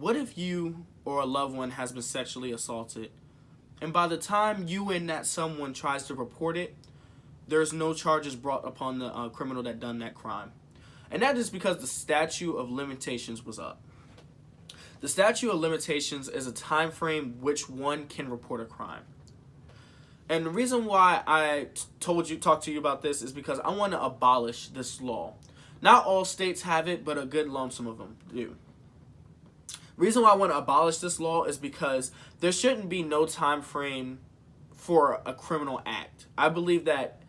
What if you or a loved one has been sexually assaulted, and by the time you and that someone tries to report it, there's no charges brought upon the criminal that done that crime? And that is because the statute of limitations was up. The statute of limitations is a time frame which one can report a crime. And the reason why I talked to you about this is because I want to abolish this law. Not all states have it, but a good lonesome of them do. Reason why I want to abolish this law is because there shouldn't be no time frame for a criminal act. I believe that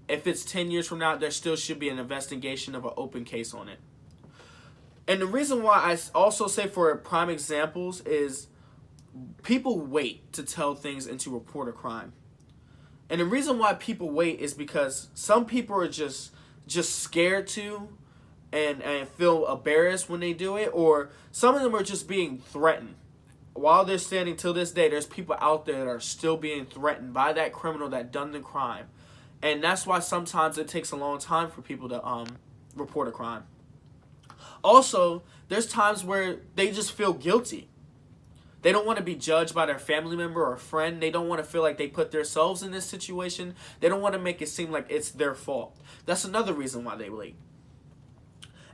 if it's 10 years from now, there still should be an investigation of an open case on it. And the reason why I also say for prime examples is people wait to tell things and to report a crime. And the reason why people wait is because some people are just scared to and feel embarrassed when they do it, or some of them are just being threatened. While they're standing till this day, there's people out there that are still being threatened by that criminal that done the crime. And that's why sometimes it takes a long time for people to report a crime. Also, there's times where they just feel guilty. They don't want to be judged by their family member or friend. They don't want to feel like they put themselves in this situation. They don't want to make it seem like it's their fault. That's another reason why they wait.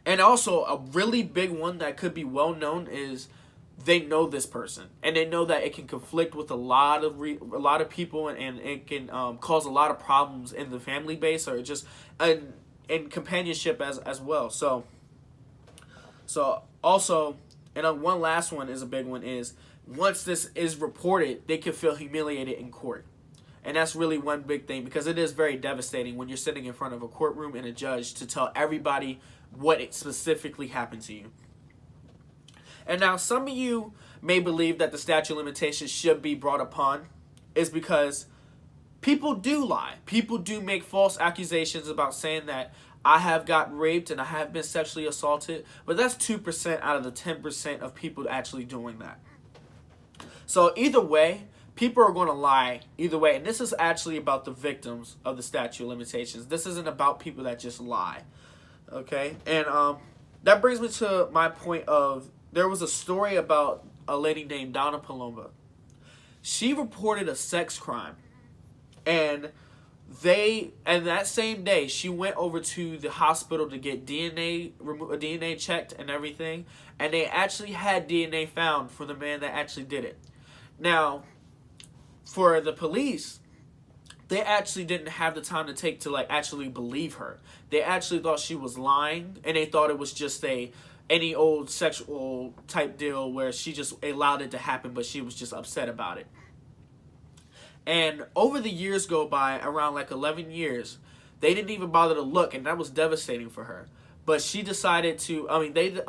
And also, a really big one that could be well known is they know this person, and they know that it can conflict with a lot of people, and it can cause a lot of problems in the family base or just in companionship as well. So also, and one last one is a big one is once this is reported, they can feel humiliated in court. And that's really one big thing, because it is very devastating when you're sitting in front of a courtroom and a judge to tell everybody what it specifically happened to you. And now some of you may believe that the statute of limitations should be brought upon is because people do lie. People do make false accusations about saying that I have got raped and I have been sexually assaulted, but that's 2% out of the 10% of people actually doing that. So either way, people are going to lie either way. And this is actually about the victims of the statute of limitations. This isn't about people that just lie. Okay? And that brings me to my point of, there was a story about a lady named Donna Paloma. She reported a sex crime. And that same day, she went over to the hospital to get DNA checked and everything. And they actually had DNA found for the man that actually did it. Now, for the police, they actually didn't have the time to take to actually believe her. They actually thought she was lying, and they thought it was just any old sexual type deal where she just allowed it to happen, but she was just upset about it. And over the years go by, around 11 years, they didn't even bother to look, and that was devastating for her. But she decided to, they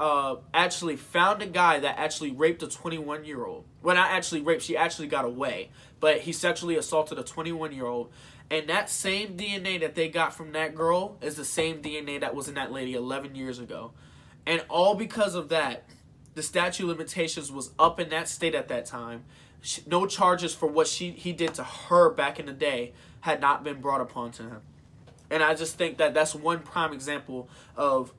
actually found a guy that actually raped a 21-year-old. Well, not actually raped, she actually got away. But he sexually assaulted a 21-year-old. And that same DNA that they got from that girl is the same DNA that was in that lady 11 years ago. And all because of that, the statute of limitations was up in that state at that time. No charges for what he did to her back in the day had not been brought upon to him. And I just think that that's one prime example of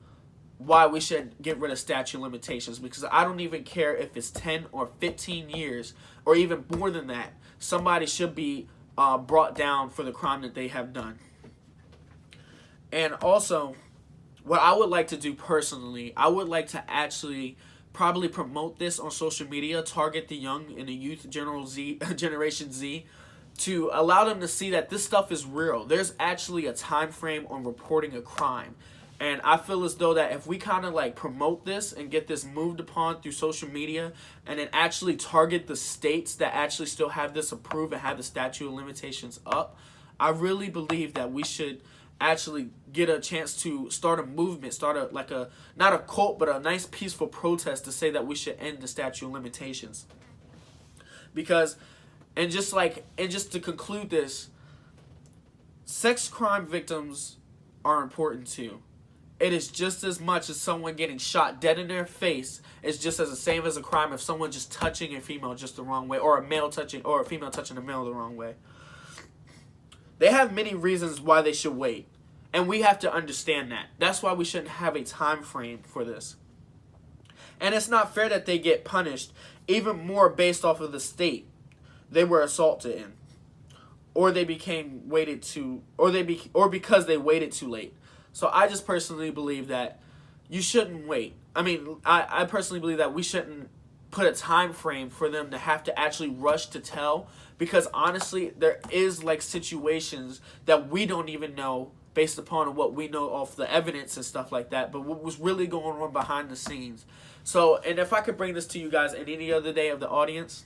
why we should get rid of statute of limitations. Because I don't even care if it's 10 or 15 years or even more than that. Somebody should be brought down for the crime that they have done. And also, what I would like to do personally, I would like to actually probably promote this on social media, target the young and the youth, Generation Z, to allow them to see that this stuff is real. There's actually a time frame on reporting a crime. And I feel as though that if we kind of promote this and get this moved upon through social media, and then actually target the states that actually still have this approved and have the statute of limitations up, I really believe that we should actually get a chance to start a movement, start not a cult, but a nice peaceful protest to say that we should end the statute of limitations. Because, and just to conclude this, sex crime victims are important too. It is just as much as someone getting shot dead in their face. It's just as the same as a crime if someone just touching a female just the wrong way, or a female touching a male the wrong way. They have many reasons why they should wait, and we have to understand that. That's why we shouldn't have a time frame for this. And it's not fair that they get punished even more based off of the state they were assaulted in, or they became waited to, or because they waited too late. So I just personally believe that you shouldn't wait. I mean, I personally believe that we shouldn't put a time frame for them to have to actually rush to tell, because honestly, there is like situations that we don't even know based upon what we know off the evidence and stuff like that, but what was really going on behind the scenes. So, and if I could bring this to you guys in any other day of the audience,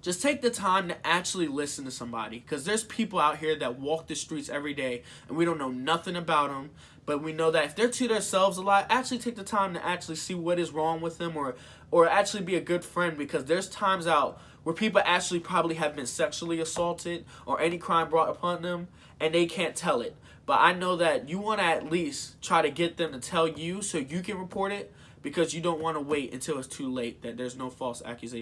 just take the time to actually listen to somebody, because there's people out here that walk the streets every day and we don't know nothing about them, but we know that if they're to themselves a lot, actually take the time to actually see what is wrong with them, or actually be a good friend, because there's times out where people actually probably have been sexually assaulted or any crime brought upon them and they can't tell it. But I know that you want to at least try to get them to tell you so you can report it, because you don't want to wait until it's too late, that there's no false accusation.